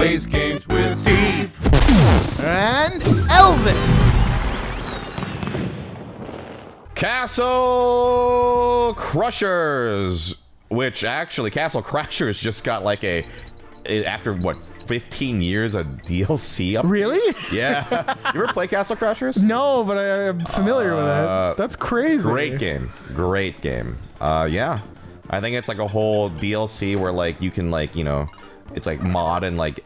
plays games with Steve. And Elvis. Castle Crushers, which actually Castle Crushers just got like after what, 15 years of DLC up. Really? Yeah. You ever play Castle Crushers? No, but I'm familiar with it. That's crazy. Great game. Great game. Yeah. I think it's like a whole DLC where like you can like, you know, it's like mod and like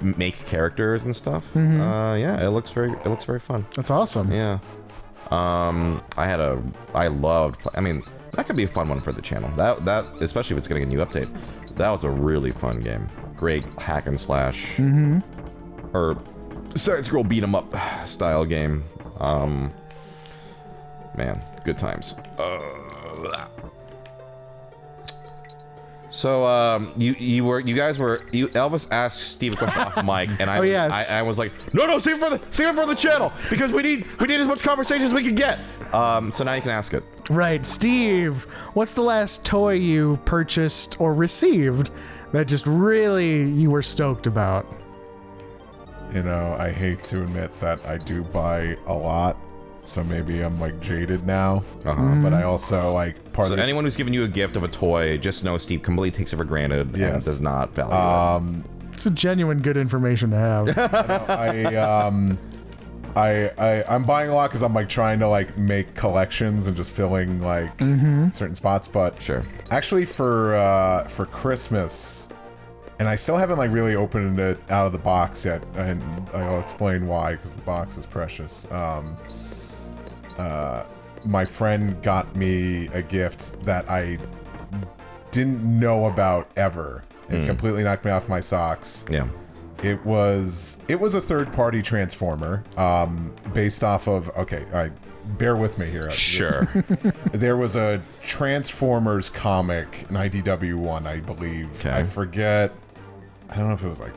make characters and stuff. Yeah, it looks very fun. That's awesome. Yeah. I loved, I mean, that could be a fun one for the channel. That especially if it's getting a new update. That was a really fun game. Great hack and slash. Or side scroll beat 'em up style game. Man, good times. So Elvis asked Steve a question off mic, and I was like, no, save it for the channel because we need as much conversation as we can get. So now you can ask it. Right, Steve. What's the last toy you purchased or received that just really you were stoked about? You know, I hate to admit that I do buy a lot. So maybe I'm like jaded now, but I also like So anyone who's giving you a gift of a toy, just know Steve completely takes it for granted and does not value it. It's a genuine good information to have. I'm buying a lot because I'm like trying to like make collections and just filling like certain spots. But sure, actually for Christmas, and I still haven't like really opened it out of the box yet, and I'll explain why because the box is precious. My friend got me a gift that I didn't know about ever. It completely knocked me off my socks. Yeah. It was a third-party Transformer, based off of, bear with me here. Sure. There was a Transformers comic, an IDW one, I believe. Okay. I forget, I don't know if it was like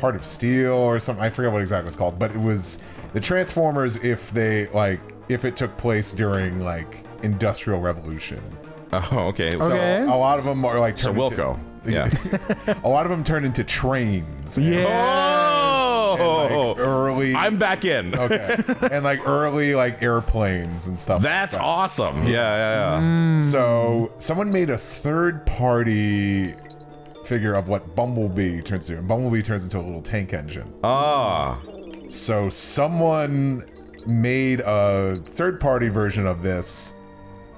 Heart of Steel or something. I forget what exactly it's called, but it was the Transformers if it took place during like Industrial Revolution. Oh, okay. So a lot of them are like Wilco. Yeah. A lot of them turn into trains. Yeah. Oh, like early. I'm back in. Okay. And like early like airplanes and stuff. That's awesome. Yeah. So someone made a third-party figure of what Bumblebee turns into. And Bumblebee turns into a little tank engine. So someone made a third-party version of this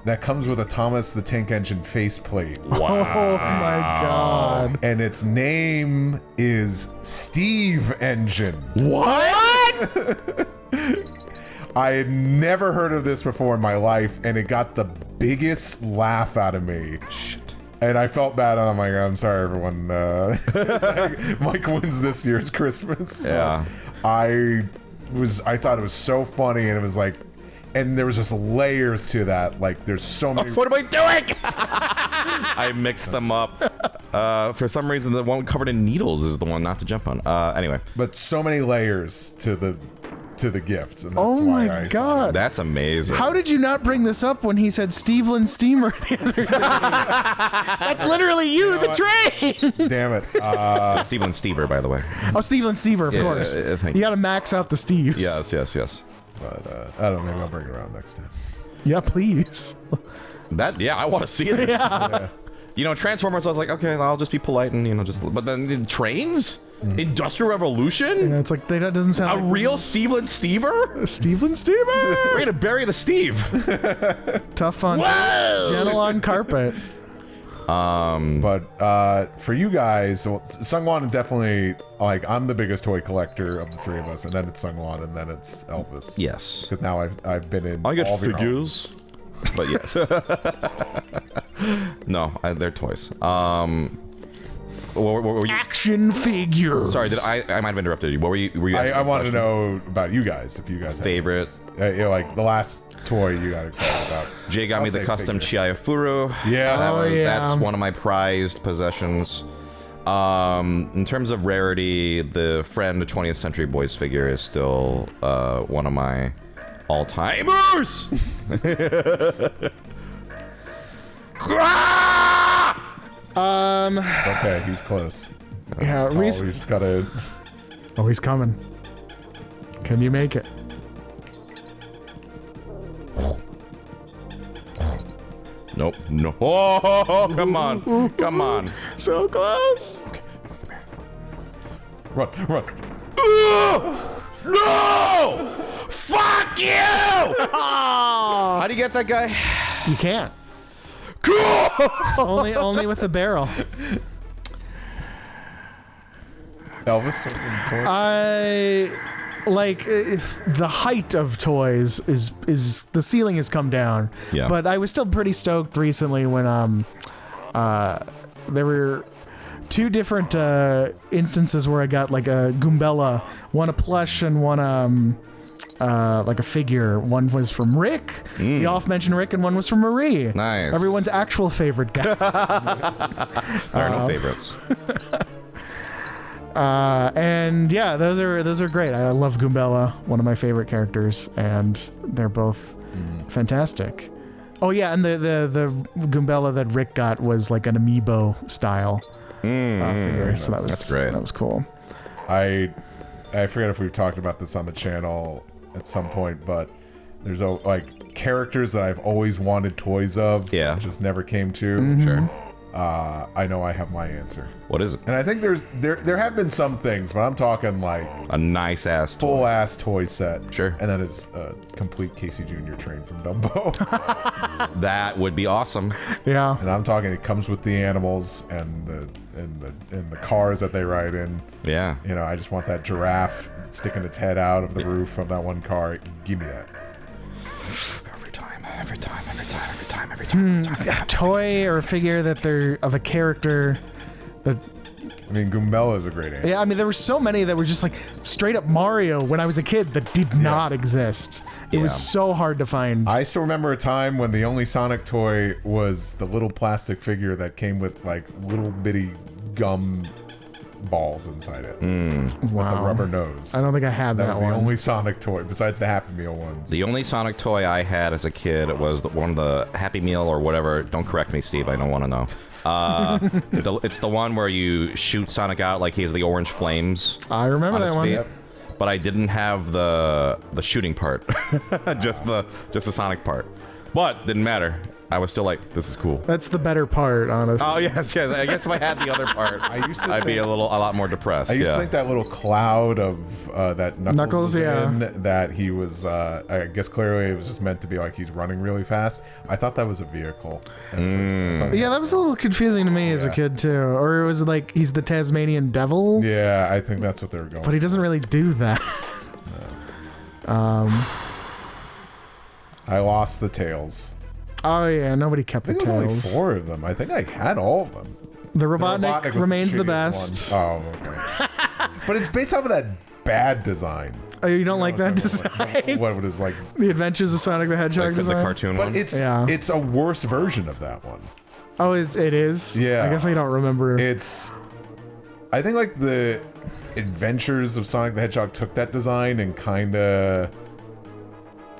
that comes with a Thomas the Tank Engine faceplate. Wow. Oh my god. And its name is Steve Engine. What? I had never heard of this before in my life, and it got the biggest laugh out of me. Shit. And I felt bad, and I'm like, I'm sorry, everyone. It's like, Mike wins this year's Christmas. Yeah. I thought it was so funny, and it was like, and there was just layers to that. Like, there's so many. What am I doing? I mixed them up. For some reason, the one covered in needles is the one not to jump on. Anyway. But so many layers to the gift. And that's Oh why my god. That's amazing. How did you not bring this up when he said Steveland Steamer the other day? That's literally you the train! Damn it. Steven Stever, by the way. Oh, Steveland Stever, of course. Thank You gotta max out the Steves. Yes. But I don't know, maybe I'll bring it around next time. Yeah, please. I want to see this. Yeah. You know, Transformers, I was like, okay, I'll just be polite and, you know, just... But then in trains? Industrial Revolution? Yeah, it's like, that doesn't sound A like real Steven Stever? Steveland Steamer? We're gonna bury the Steve. Tough on gentle on carpet. But for you guys, well, SungWon is definitely, like, I'm the biggest toy collector of the three of us, and then it's SungWon, and then it's Elvis. Yes. Because now I've been in I get all of your figures. But yes. No, they're toys. What were you? Action figures. Sorry, I might have interrupted you. What were you asking? I wanted to know about you guys, if you guys have favorite. you know, like the last toy you got excited about. Jay got me the custom Chiafuru. Yeah. That's one of my prized possessions. In terms of rarity, the Friend 20th Century Boys figure is still one of my all-timers. It's okay, he's close. Yeah, Oh, we just gotta. Oh, he's coming. Can you make it? Nope. No. Oh, come on. Come on. So close. Run. No! Fuck you! How do you get that guy? You can't. only with the barrel. Elvis. The height of toys is the ceiling has come down. Yeah. But I was still pretty stoked recently when there were 2 different instances where I got like a Goombella, one a plush and one like a figure. One was from Rick, the off-mentioned Rick, and one was from Marie. Nice. Everyone's actual favorite guest. There are no favorites. And yeah, those are great. I love Goombella, one of my favorite characters, and they're both fantastic. Oh yeah, and the Goombella that Rick got was like an amiibo style figure, so that's great. That was cool. I forget if we've talked about this on the channel at some point, but there's like characters that I've always wanted toys of, just never came to. Sure. I know I have my answer. What is it? And I think there have been some things, but I'm talking like A nice ass toy. full ass toy set. Sure. And that is a complete Casey Jr. train from Dumbo. That would be awesome. Yeah. And I'm talking it comes with the animals and the cars that they ride in. Yeah. You know, I just want that giraffe sticking its head out of the roof of that one car. Give me that. Every time. A toy or a figure that they're of a character that. I mean, Goombella is a great answer. Yeah, I mean, there were so many that were just like straight up Mario when I was a kid that did not exist. It was so hard to find. I still remember a time when the only Sonic toy was the little plastic figure that came with like little bitty gum balls inside it. With the rubber nose. I don't think I had that was one. the only Sonic toy besides the Happy Meal ones. The only Sonic toy I had as a kid was one of the Happy Meal or whatever. Don't correct me, Steve. I don't want to know. It's the one where you shoot Sonic out like he has the orange flames. I remember on that his one. feet. Yep. But I didn't have the shooting part, just the Sonic part. But didn't matter. I was still like, this is cool. That's the better part, honestly. Oh yes. I guess if I had the other part, I'd be a lot more depressed. I used to think that little cloud of that Knuckles was in, that he was, I guess clearly it was just meant to be like he's running really fast. I thought that was a vehicle. Yeah, that was a little confusing to me as a kid too. Or it was like he's the Tasmanian devil. Yeah, I think that's what they were going. But he doesn't really do that. I lost the tails. Oh yeah, nobody kept the I think it was only tails. 4 of them. I think I had all of them. The Robotnik was remains the shittiest best. one. Oh, okay. But it's based off of that bad design. Oh, you don't like that design? What it is like? The Adventures of Sonic the Hedgehog the design? cartoon But one. it's a worse version of that one. Oh, it is? Yeah. I guess I don't remember. I think like the Adventures of Sonic the Hedgehog took that design and kind of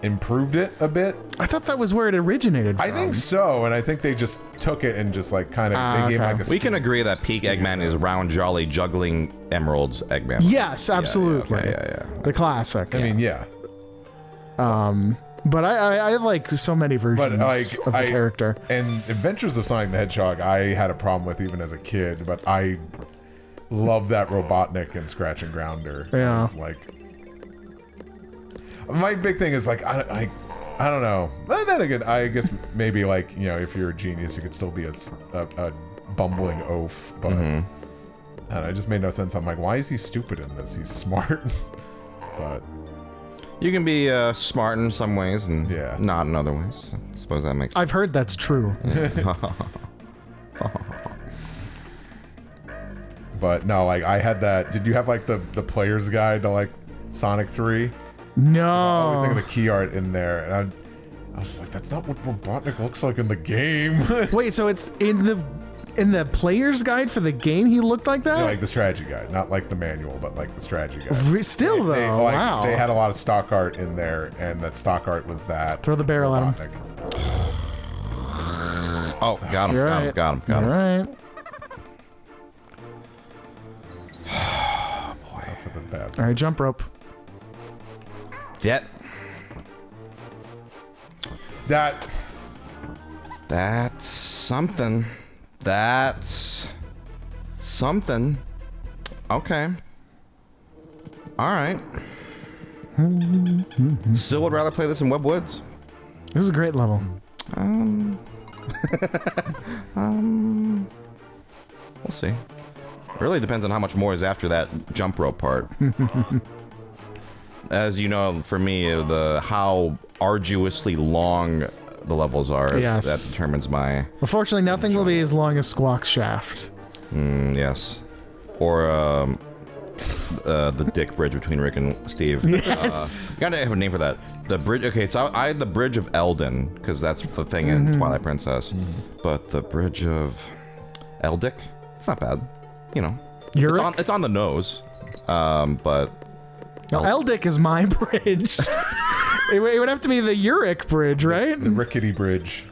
improved it a bit. I thought that was where it originated from. I think so, and I think they just took it and just like kind of they gave like a. We can agree that peak Eggman is round, jolly, juggling emeralds Eggman. Yes, absolutely. Yeah. The classic. I mean, yeah. But I like so many versions of the character. And Adventures of Sonic the Hedgehog, I had a problem with even as a kid, but I love that Robotnik and Scratch and Grounder. Yeah. It's like, my big thing is like I don't know. But then again, I guess maybe like, you know, if you're a genius, you could still be a bumbling oaf. But and it just made no sense. I'm like, why is he stupid in this? He's smart. But you can be smart in some ways and not in other ways. I suppose that makes sense. I've heard that's true. But no, like I had that. Did you have like the player's guide to like Sonic 3? No. I always think of the key art in there, and I was just like, that's not what Robotnik looks like in the game. Wait, so it's in the player's guide for the game he looked like that? Yeah, like the strategy guide, not like the manual, but like the strategy guide. Still though, wow. They had a lot of stock art in there, and that stock art was that. Throw the barrel at him. Oh, got him. You're right. Got him. All right. bad. All right, jump rope. That. That's something. That's something. Okay. All right. Still would rather play this in Webwoods. This is a great level. We'll see. It really depends on how much more is after that jump rope part. As you know, for me, how arduously long the levels are, Yes. that determines my... Unfortunately, nothing will be as long as Squawk's shaft. Yes. Or the dick bridge between Rick and Steve. Yes. Gotta have a name for that. The bridge. Okay, so I had the bridge of Eldon because that's the thing in Twilight Princess. But the bridge of Eldic, it's not bad. You know, it's on the nose. But no, Eldic is my bridge. It would have to be the Uric bridge, right? The rickety bridge.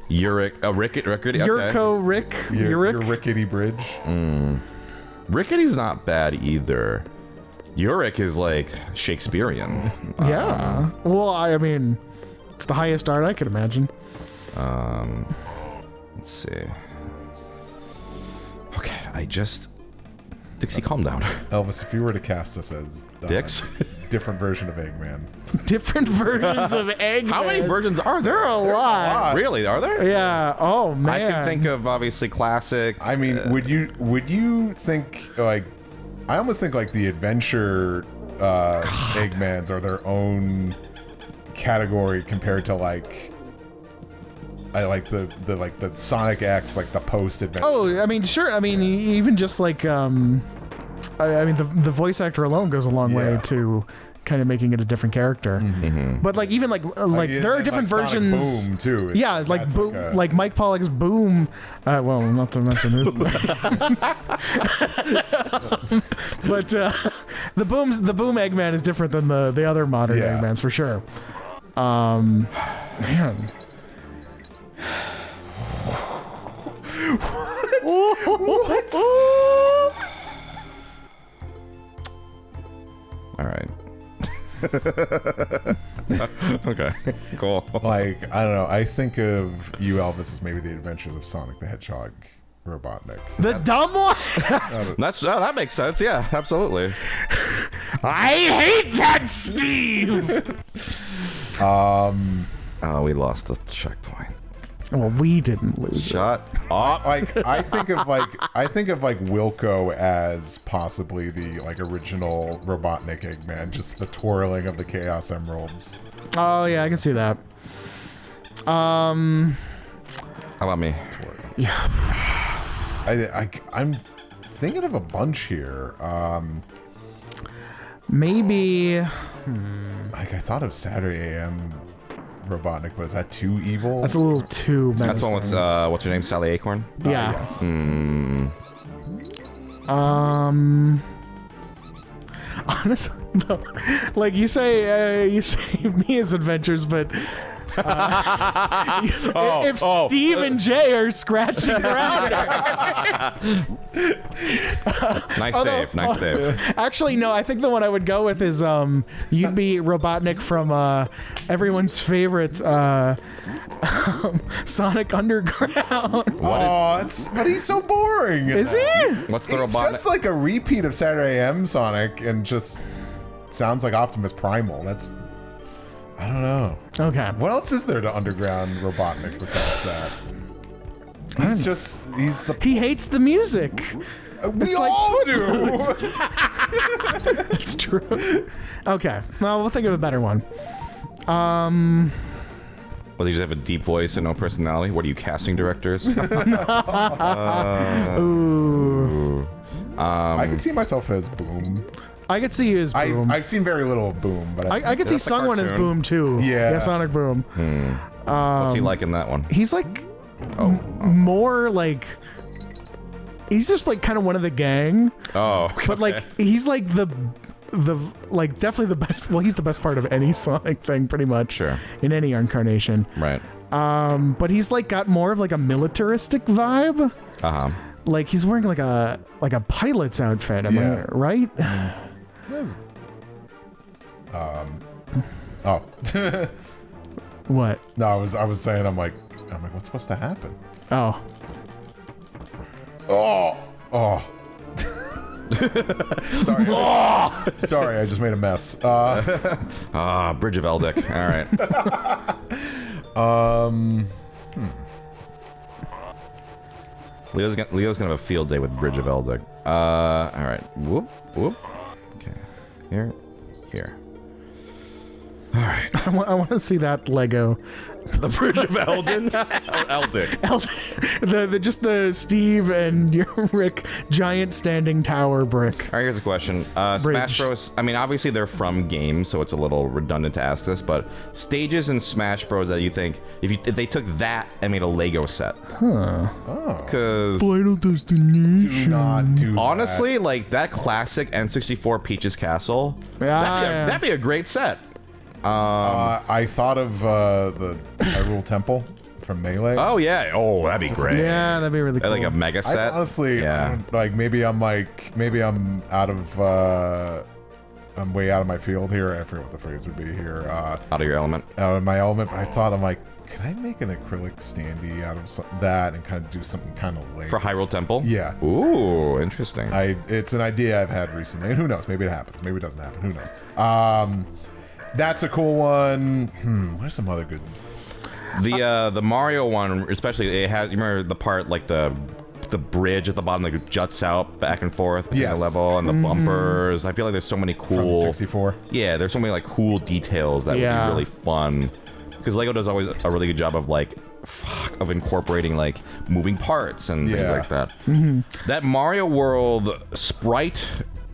Rickety. Okay. Yurko Rick. Your Uric. rickety bridge. Rickety's not bad either. Uric is like Shakespearean. Yeah. Well, I mean, it's the highest art I could imagine. Let's see. Okay, Dixie, calm down. Elvis, if you were to cast us as Dix? different version of Eggman. Different versions of Eggman. How many versions are there? There are a lot. Really? Are there? Yeah. Oh man. I can think of obviously classic. I mean, would you think like? I almost think like the adventure Eggmans are their own category compared to like. I like the Sonic X, like the post adventure. Oh, I mean, sure. I mean, even just like, I mean, the voice actor alone goes a long way to kind of making it a different character. But like, even like there are different like versions. Sonic Boom too. Yeah, like Boom, like Mike Pollock's Boom. Well, not to mention this. But the Boom Eggman is different than the other modern Eggmans for sure. Man. What? All right. Okay, cool. Like, I don't know. I think of you, Elvis, as maybe the Adventures of Sonic the Hedgehog Robotnik. The dumb one? That makes sense. Yeah, absolutely. I hate that, Steve! Oh, we lost the checkpoint. Well, we didn't lose it. Shut up. Like, I think of Wilco as possibly the like original Robotnik Eggman, just the twirling of the Chaos Emeralds. Oh yeah, I can see that. How about me? Yeah. I'm thinking of a bunch here. Maybe. Like I thought of Saturday AM Robotnik, but is that too evil? That's a little too menacing. That's the one with what's her name, Sally Acorn? Yeah. Yes. Honestly, no. Like you say me as adventures, but if Steve and Jay are scratching around, Nice save. Actually, no. I think the one I would go with is you'd be Robotnik from everyone's favorite Sonic Underground. But he's so boring. Is he? What's the It's Robotnik? just like a repeat of Saturday AM Sonic, and just sounds like Optimus Primal. I don't know. Okay. What else is there to Underground Robotnik besides that? He hates the music. We all do. That's true. Okay. Well, we'll think of a better one. Well, you just have a deep voice and no personality. What are you, casting directors? Ooh. I can see myself as Boom. I could see you as Boom. I've seen very little of Boom, but I could see That's a SungWon as cartoon. Boom too. Yeah. Sonic Boom. What's he like in that one? He's like more like he's just like kind of one of the gang, Oh, okay. but like he's like the like definitely the best. Well, he's the best part of any Sonic thing, pretty much. Sure. In any incarnation. Right. But he's like got more of like a militaristic vibe. Uh-huh. like he's wearing like a pilot's outfit. Am I right? Oh. What? No, I was saying I'm like what's supposed to happen? Oh. Oh. Sorry. Sorry, I just made a mess. Bridge of Eldic. All right. Leo's gonna have a field day with Bridge of Eldic. All right. Whoop. Okay. Here. All right. I want to see that Lego. The Bridge of Eldic. Just the Steve and your Rick giant standing tower brick. All right, here's a question. Smash Bros. I mean, obviously they're from games, so it's a little redundant to ask this, but stages in Smash Bros. That you think if they took that and made a Lego set? Because Final Destination. Do not do honestly, like that classic N64 Peach's Castle, that'd be a great set. I thought of the Hyrule Temple from Melee. Oh yeah. Oh, that'd be great. Yeah, that'd be really cool. Like a mega set. I honestly, maybe I'm out of I'm way out of my field here. I forget what the phrase would be here. Out of your element. Out of my element. But I thought could I make an acrylic standee out of that and kind of do something kind of lame For Hyrule Temple? Yeah. Ooh, interesting. It's an idea I've had recently. And who knows? Maybe it happens. Maybe it doesn't happen. Who knows? That's a cool one. What are some other good? The Mario one, especially, it has. You remember the part like the bridge at the bottom that juts out back and forth between the level and the bumpers. I feel like there's so many cool. From 64. Yeah, there's so many like cool details that would be really fun. Because Lego does always a really good job of of incorporating like moving parts and things like that. That Mario World sprite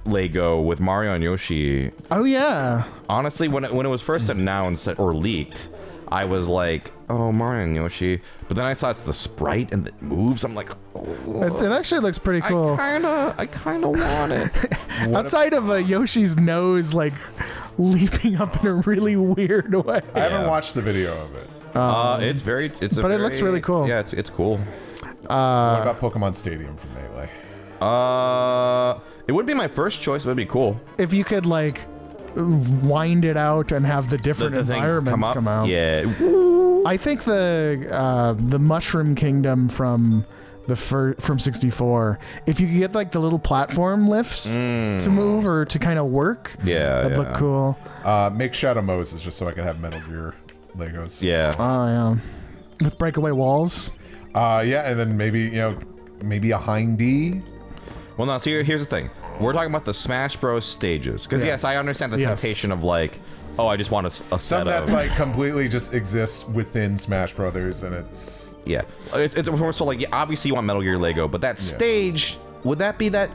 Lego with Mario and Yoshi. Oh yeah. Honestly, when it was first announced or leaked, I was like, "Oh, Mario and Yoshi," but then I saw it's the sprite and it moves. I'm like, "Oh, it actually looks pretty cool." I kind of want it. Outside of Yoshi's nose, like leaping up in a really weird way. I haven't watched the video of it. It looks really cool. Yeah, it's cool. What about Pokemon Stadium from Melee? It wouldn't be my first choice, but it'd be cool. If you could like wind it out and have the different environments come out. Yeah. I think the Mushroom Kingdom from from 64. If you could get like the little platform lifts to move or to kind of work, that'd look cool. Make Shadow Moses just so I could have Metal Gear Legos. Yeah. Oh yeah. With breakaway walls. Yeah, and then maybe a Hindy. Well, no. So here's the thing. We're talking about the Smash Bros. Stages. Because yes, I understand the temptation of like, oh, I just want a set Some that's like completely just exists within Smash Brothers, and it's it's more so like obviously you want Metal Gear Lego, but that stage, would that be that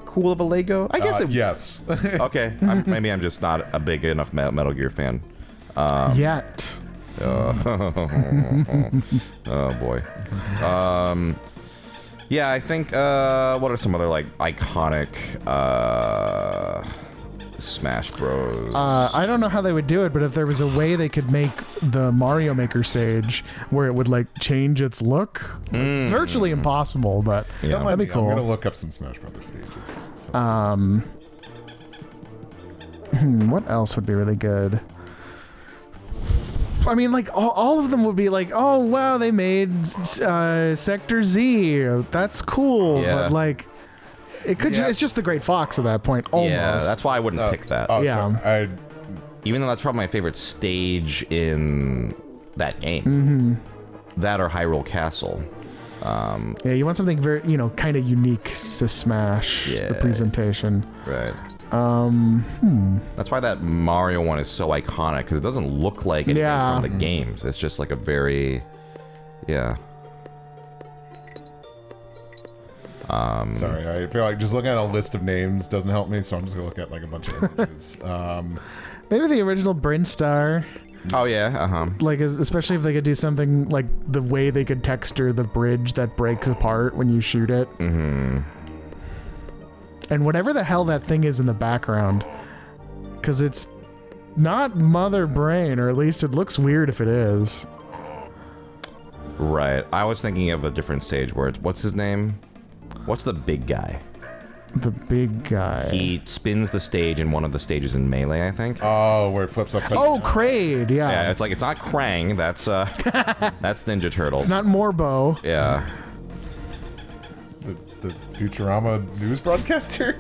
cool of a Lego? I guess yes. Okay, maybe I'm just not a big enough Metal Gear fan. Yet. Oh boy. Yeah, I think, what are some other, like, iconic, Smash Bros? I don't know how they would do it, but if there was a way they could make the Mario Maker stage where it would, like, change its look, virtually impossible, but that'd be cool. I'm gonna look up some Smash Brothers stages. So. What else would be really good? I mean, like, all of them would be like, oh, wow, they made Sector Z. That's cool. Yeah. But, like, it could it's just the Great Fox at that point, almost. Yeah, that's why I wouldn't pick that. Oh, yeah. So even though that's probably my favorite stage in that game. That or Hyrule Castle. Yeah, you want something very, kind of unique to Smash, the presentation. Right. That's why that Mario one is so iconic, because it doesn't look like anything from the games. It's just like a very, sorry, I feel like just looking at a list of names doesn't help me, so I'm just gonna look at like a bunch of images. Maybe the original Brinstar. Oh yeah, Like, especially if they could do something like the way they could texture the bridge that breaks apart when you shoot it. And whatever the hell that thing is in the background, because it's not Mother Brain, or at least it looks weird if it is. Right. I was thinking of a different stage where it's, what's his name? What's the big guy? The big guy. He spins the stage in one of the stages in Melee, I think. Oh, where it flips upside Oh, down. Kraid, yeah. Yeah, it's like, it's not Krang, that's Ninja Turtles. It's not Morbo. Yeah. The Futurama news broadcaster?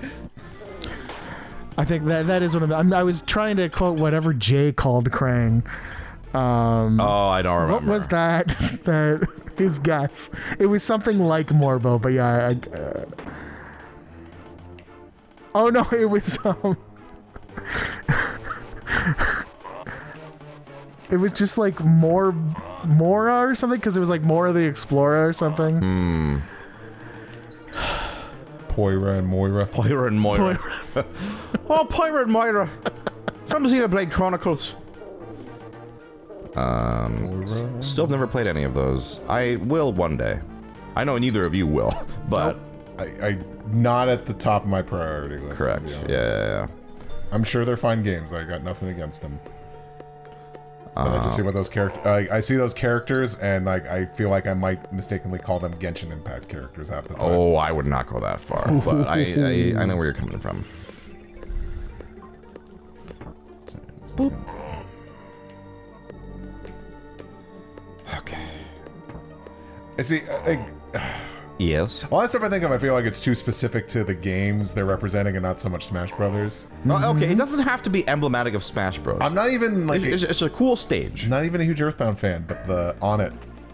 I think that is what I was trying to quote whatever Jay called Krang. Oh, I don't remember. What was that? That his guess. It was something like Morbo, but yeah. Oh no, it was it was just like Mora or something, because it was like Mora the Explorer or something. Poira and Moira. Pyra and Moira. Oh, Pyra and Moira. From Xenoblade Chronicles. Still have never played any of those. I will one day. I know neither of you will, but... I not at the top of my priority list. Correct. To be honest. Yeah. I'm sure they're fine games. I got nothing against them. But I just see what those characters. I see those characters, and like I feel like I might mistakenly call them Genshin Impact characters half the time. Oh, I would not go that far, but I know where you're coming from. Boop. Okay. I see. Yes. All that stuff I think of, I feel like it's too specific to the games they're representing, and not so much Smash Brothers. Oh, okay, it doesn't have to be emblematic of Smash Bros. I'm not even like It's a cool stage. not even a huge Earthbound fan, but the On It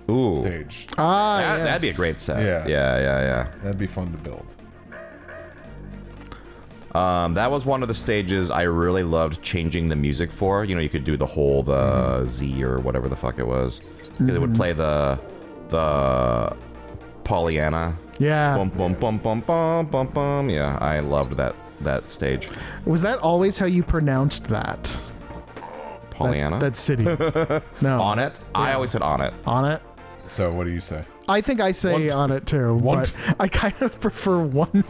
Ooh. stage, Yes. That'd be a great set. Yeah. Yeah. that'd be fun to build. That was one of the stages I really loved changing the music for. You know, you could do the whole Z or whatever the fuck it was. 'Cause it would play the Pollyanna. Yeah. Bum bum bum bum bum bum bum. Yeah, I loved that stage. Was that always how you pronounced that? Pollyanna. That city. No. On it. I always said on it. On it. So what do you say? I think I say on it too, but I kind of prefer one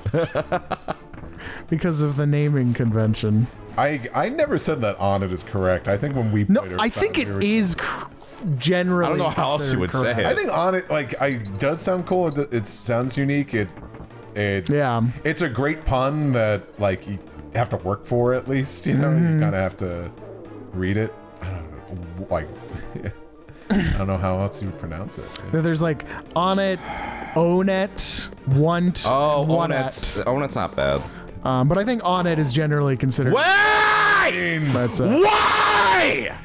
because of the naming convention. I never said that On It is correct. I think when we No, played I Earthbound, think we were- it is generally. I don't know how else you would say considered it. I think On It does sound cool. It sounds unique. Yeah. It's a great pun that like you have to work for at least. You know, you kind of have to read it. I don't know, like I don't know how else you would pronounce it. There's like on it, own it, want, Oh, and on want it. it. On it's not bad. But I think on it is generally considered. Why? That's Why?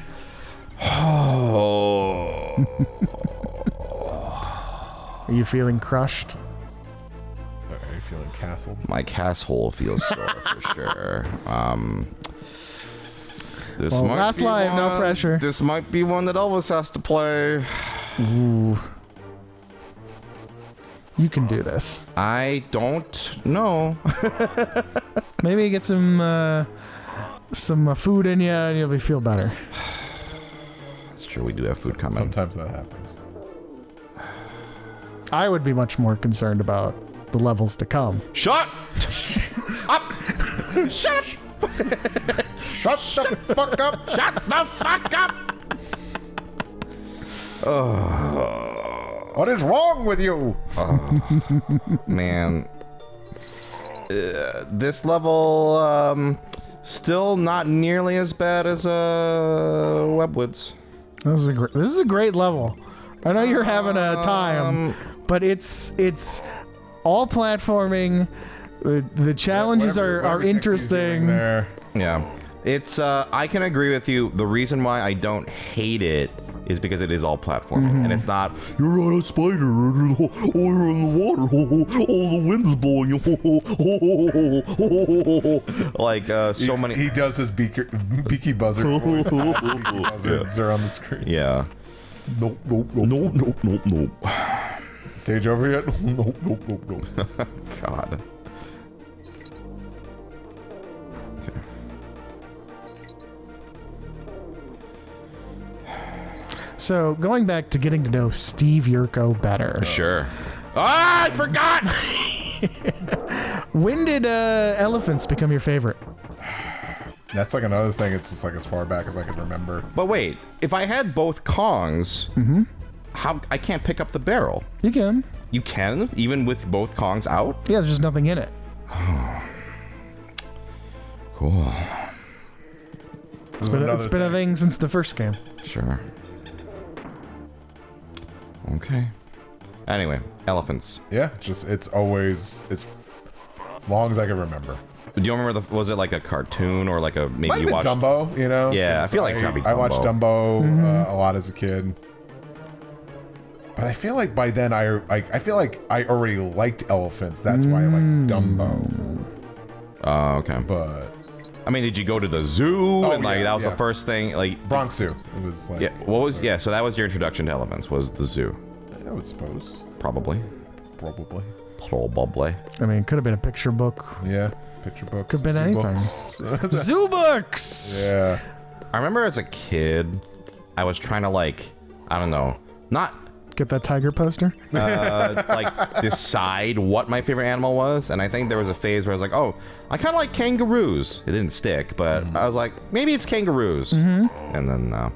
Oh. Are you feeling crushed? Are you feeling castled? My casshole feels sore for sure. This Well, might last be live, no one- pressure. This might be one that Elvis has to play. Ooh. You can do this. I don't know. Maybe get some food in you and you'll feel better. That's true. We do have food coming. Sometimes that happens. I would be much more concerned about the levels to come. Shut up! Shut up! Shut the fuck up! Shut the fuck up! What is wrong with you? Man, this level still not nearly as bad as Webwoods. This is a great level. I know you're having a time, but it's all platforming. The challenges Whatever are Texas is doing interesting. there. Yeah, it's. I can agree with you. The reason why I don't hate it is because it is all platforming, and it's not. You're on a spider, or you're in the water. Oh, the wind's blowing. Like so many. He does his beaky buzzard voice. Beaky buzzards are on the screen. Yeah. Nope. Nope. Is the stage over yet? Nope. God. So going back to getting to know Steve Yurko better. Sure. Ah, I forgot. When did elephants become your favorite? That's like another thing. It's just like as far back as I can remember. But wait, if I had both Kongs, how I can't pick up the barrel? You can. You can, even with both Kongs out? Yeah, there's just nothing in it. Cool. It's been a thing since the first game. Sure. Okay. Anyway, elephants. Yeah, just it's as long as I can remember. Do you remember was it like a cartoon or like a maybe Might have you been watched Dumbo, you know? Yeah, I 'Cause feel like it's gotta be I watched Dumbo. Dumbo a lot as a kid. But I feel like by then I feel like I already liked elephants. That's why I like Dumbo. Oh, okay. But I mean, did you go to the zoo and like yeah, that was yeah. the first thing? Like Bronx Zoo. It was like yeah. What was So that was your introduction to elephants? Was the zoo? I would suppose. Probably. Probably. Probably. I mean, it could have been a picture book. Yeah. Picture books. Could have been anything. Zoo books! Yeah. I remember as a kid, I was trying to like, I don't know, not Get that tiger poster? like decide what my favorite animal was, and I think there was a phase where I was like, oh, I kind of like kangaroos. It didn't stick, but I was like, maybe it's kangaroos. And then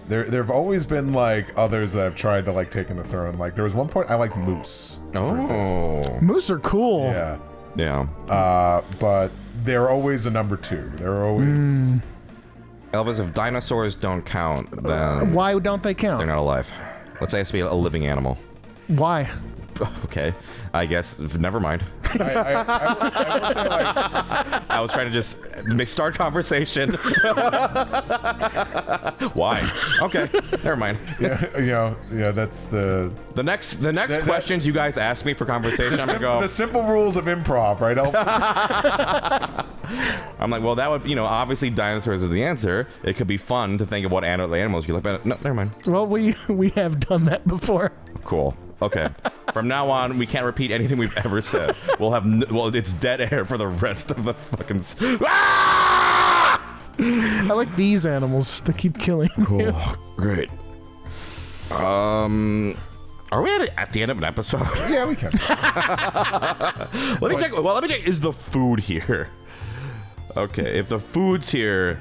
There've always been like others that have tried to like take in the throne. Like there was one point I liked moose. oh Moose are cool. Yeah. yeah, But they're always a number 2. They're always Elvis, if dinosaurs don't count, then Why don't they count? they're not alive. Let's say it has to be a living animal. Why? Okay, I guess. Never mind. I will say like I was trying to just start conversation. Why? Okay, never mind. that's the The next questions you guys ask me for conversation, I'm gonna go. the simple rules of improv, right? I'm like, well, that would, obviously dinosaurs is the answer. It could be fun to think of what animals you like, but no, never mind. Well, we have done that before. Cool. Okay. From now on, we can't repeat anything we've ever said. We'll have it's dead air for the rest of the fucking. Ah! I like these animals that keep killing. Cool. Great. Are we at the end of an episode? Yeah, we can. Let me check. Well, let me check. Is the food here? Okay. If the food's here,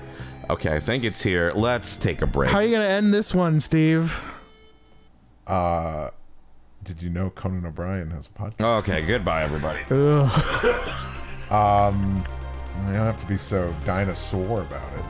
okay, I think it's here. Let's take a break. How are you gonna end this one, Steve? Did you know Conan O'Brien has a podcast? Okay. Goodbye, everybody. Ugh. You don't have to be so dinosaur about it.